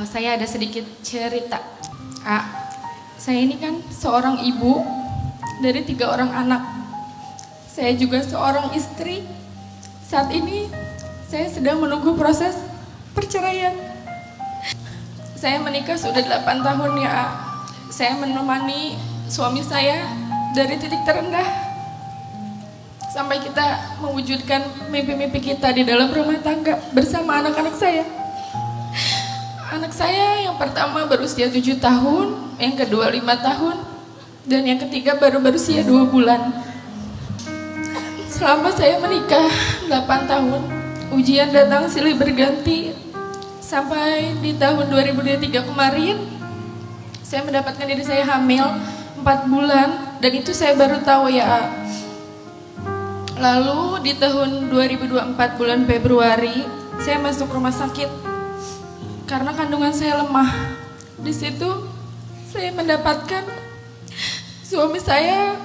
Saya ada sedikit cerita. Saya ini kan seorang ibu dari 3 orang anak. Saya juga seorang istri. Saat ini saya sedang menunggu proses perceraian. Saya menikah sudah 8 tahun ya. Saya menemani suami saya dari titik terendah sampai kita mewujudkan mimpi-mimpi kita di dalam rumah tangga bersama anak-anak saya. Anak saya yang pertama berusia 7 tahun, yang kedua 5 tahun, dan yang ketiga baru berusia 2 bulan. Selama saya menikah 8 tahun, ujian datang silih berganti. Sampai di tahun 2023 kemarin, saya mendapatkan diri saya hamil 4 bulan, dan itu saya baru tahu ya. Lalu di tahun 2024 bulan Februari, saya masuk rumah sakit karena kandungan saya lemah. Di situ saya mendapatkan suami saya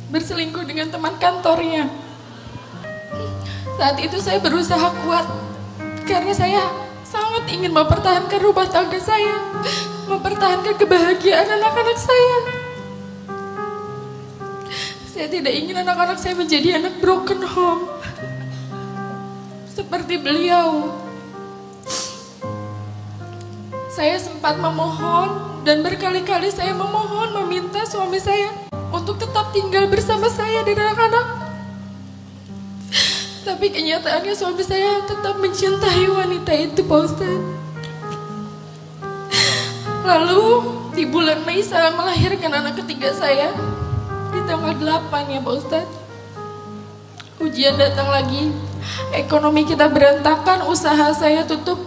berselingkuh dengan teman kantornya. Saat itu saya berusaha kuat karena saya sangat ingin mempertahankan rumah tangga saya, mempertahankan kebahagiaan anak-anak saya. Saya tidak ingin anak-anak saya menjadi anak broken home seperti beliau. Saya sempat memohon dan berkali-kali saya memohon meminta suami saya untuk tetap tinggal bersama saya dan anak-anak. Tapi kenyataannya suami saya tetap mencintai wanita itu, Pak Ustadz. Lalu di bulan Mei saya melahirkan anak ketiga saya di tanggal 8 ya Pak Ustadz. Ujian datang lagi, ekonomi kita berantakan, usaha saya tutup,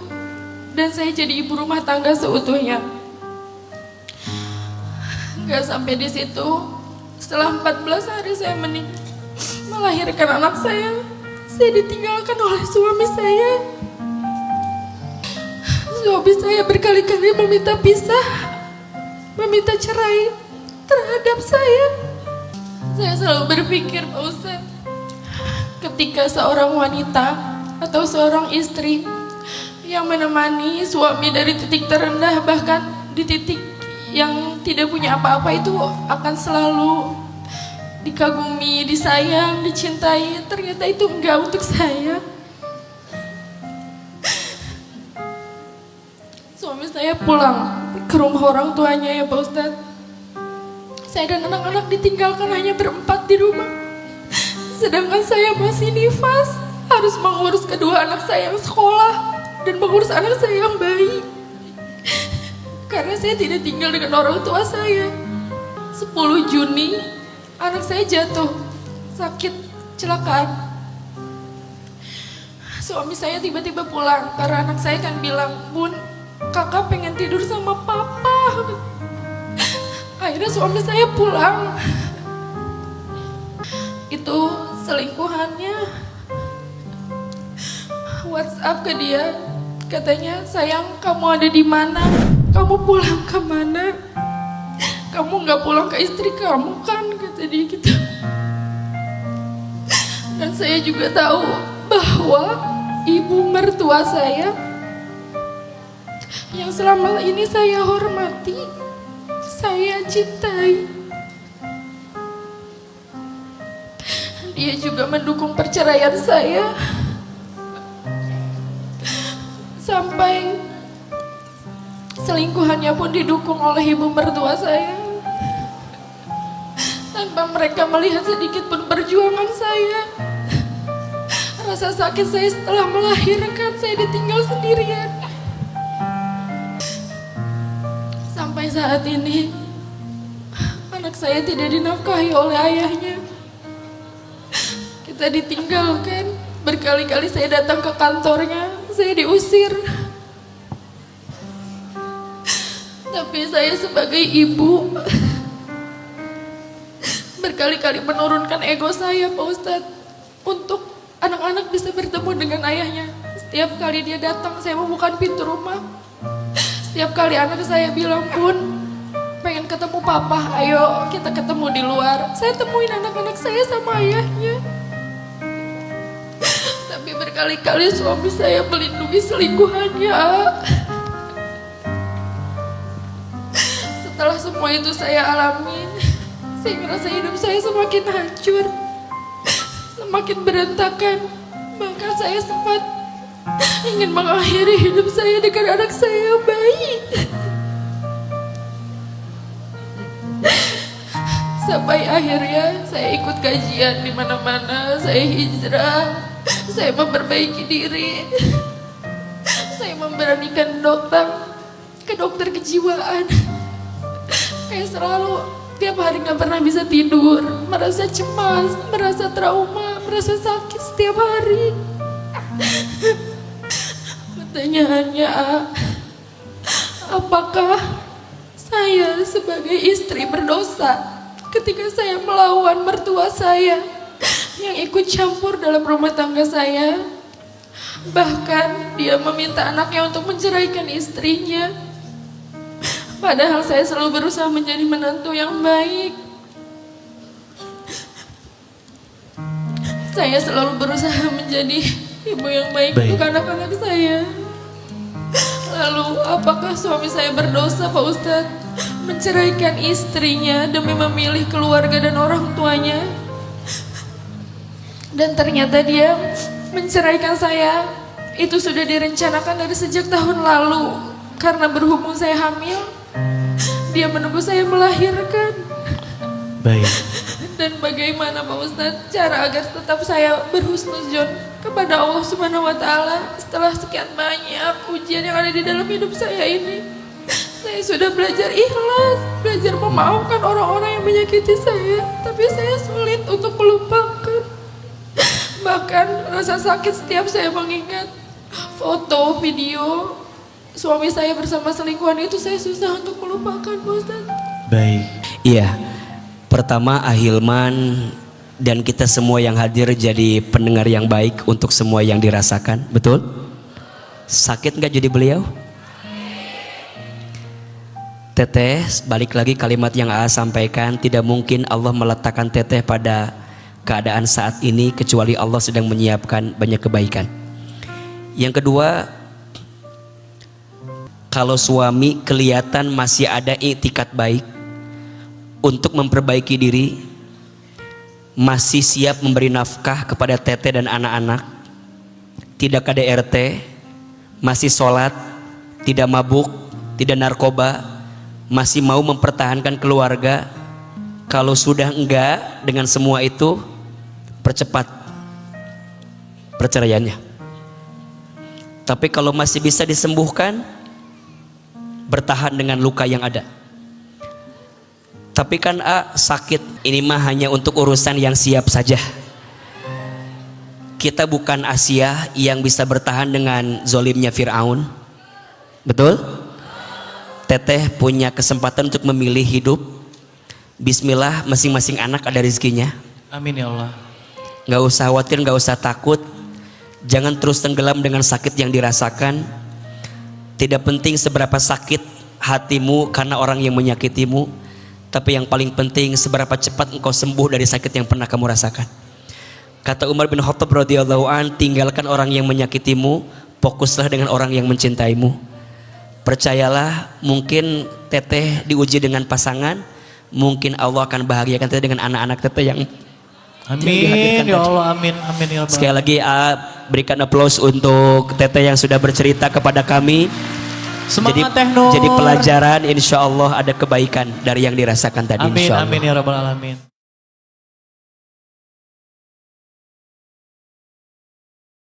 dan saya jadi ibu rumah tangga seutuhnya. Gak sampai di situ, setelah 14 hari saya melahirkan anak saya ditinggalkan oleh suami saya. Suami saya berkali-kali meminta pisah, meminta cerai terhadap saya. Saya selalu berpikir, Pak Ustadz, ketika seorang wanita atau seorang istri yang menemani suami dari titik terendah, bahkan di titik yang tidak punya apa-apa, itu akan selalu dikagumi, disayang, dicintai. Ternyata itu enggak untuk saya. Suami saya pulang ke rumah orang tuanya ya Pak Ustadz. Saya dan anak-anak ditinggalkan hanya berempat di rumah. Sedangkan saya masih nifas, harus mengurus kedua anak saya yang sekolah dan mengurus anak saya yang bayi. Karena saya tidak tinggal dengan orang tua saya. 10 Juni anak saya jatuh sakit kecelakaan. Suami saya tiba-tiba pulang karena anak saya kan bilang, "Bun, kakak pengen tidur sama papa." Akhirnya suami saya pulang. Itu selingkuhannya WhatsApp ke dia, katanya, "Sayang, kamu ada di mana? Kamu pulang ke mana? Kamu nggak pulang ke istri kamu kan?" Kata dia gitu. Dan saya juga tahu bahwa ibu mertua saya yang selama ini saya hormati, saya cintai, dia juga mendukung perceraian saya. Sampai selingkuhannya pun didukung oleh ibu mertua saya. Tanpa mereka melihat sedikit pun perjuangan saya. Rasa sakit saya setelah melahirkan, saya ditinggal sendirian. Sampai saat ini anak saya tidak dinafkahi oleh ayahnya. Kita ditinggalkan. Berkali-kali saya datang ke kantornya, saya diusir. Tapi saya sebagai ibu berkali-kali menurunkan ego saya, Pak Ustadz, untuk anak-anak bisa bertemu dengan ayahnya. Setiap kali dia datang, saya membuka pintu rumah. Setiap kali anak saya bilang, "Bun, pengen ketemu papa, ayo kita ketemu di luar." Saya temuin anak-anak saya sama ayahnya. Tapi berkali-kali suami saya melindungi selingkuhannya. semua itu saya alami. Saya merasa hidup saya semakin hancur, semakin berantakan. Bahkan saya sempat ingin mengakhiri hidup saya dengan anak saya yang bayi. Sampai akhirnya saya ikut kajian di mana-mana, saya hijrah, saya memperbaiki diri, saya memberanikan ke dokter kejiwaan. Kayak selalu tiap hari nggak pernah bisa tidur, merasa cemas, merasa trauma, merasa sakit setiap hari. Pertanyaannya, apakah saya sebagai istri berdosa ketika saya melawan mertua saya yang ikut campur dalam rumah tangga saya? Bahkan dia meminta anaknya untuk menceraikan istrinya. Padahal saya selalu berusaha menjadi menantu yang baik. Saya selalu berusaha menjadi ibu yang baik untuk anak-anak saya. Lalu apakah suami saya berdosa, Pak Ustadz, menceraikan istrinya demi memilih keluarga dan orang tuanya? Dan ternyata dia menceraikan saya itu sudah direncanakan dari sejak tahun lalu. Karena berhubung saya hamil, dia menunggu saya melahirkan. Baik. Dan bagaimana Pak Ustadz cara agar tetap saya berhusnuzon kepada Allah Subhanahu wa Ta'ala setelah sekian banyak ujian yang ada di dalam hidup saya ini? Saya sudah belajar ikhlas, belajar memaafkan orang-orang yang menyakiti saya, tapi saya sulit untuk melupakan. Bahkan rasa sakit setiap saya mengingat foto, video suami saya bersama selingkuhan itu, saya susah untuk melupakan, Pak Ustadz. Baik. Iya, pertama Ahilman dan kita semua yang hadir jadi pendengar yang baik untuk semua yang dirasakan, betul? Sakit nggak jadi beliau? Teteh, balik lagi kalimat yang A sampaikan, tidak mungkin Allah meletakkan teteh pada keadaan saat ini kecuali Allah sedang menyiapkan banyak kebaikan. Yang kedua, kalau suami kelihatan masih ada iktikat baik untuk memperbaiki diri, masih siap memberi nafkah kepada teteh dan anak-anak, tidak KDRT, masih sholat, tidak mabuk, tidak narkoba, masih mau mempertahankan keluarga, kalau sudah enggak dengan semua itu, percepat perceraiannya. Tapi kalau masih bisa disembuhkan, bertahan dengan luka yang ada. Tapi kan sakit ini mah hanya untuk urusan yang siap saja. Kita bukan Asia yang bisa bertahan dengan zolimnya Fir'aun. Betul? Teteh punya kesempatan untuk memilih hidup. Bismillah, masing-masing anak ada rezekinya. Amin ya Allah. Gak usah khawatir, gak usah takut. Jangan terus tenggelam dengan sakit yang dirasakan. Tidak penting seberapa sakit hatimu karena orang yang menyakitimu, tapi yang paling penting seberapa cepat engkau sembuh dari sakit yang pernah kamu rasakan. Kata Umar bin Khattab radhiyallahu an, tinggalkan orang yang menyakitimu, fokuslah dengan orang yang mencintaimu. Percayalah, mungkin teteh diuji dengan pasangan, mungkin Allah akan bahagiakan teteh dengan anak-anak teteh yang amin ya Allah, amin amin ya Allah. Sekali lagi berikan aplaus untuk teteh yang sudah bercerita kepada kami. Semangat Teh Nur. Jadi pelajaran, insya Allah ada kebaikan dari yang dirasakan tadi. Amin insya Allah. amin ya Rabbal alamin.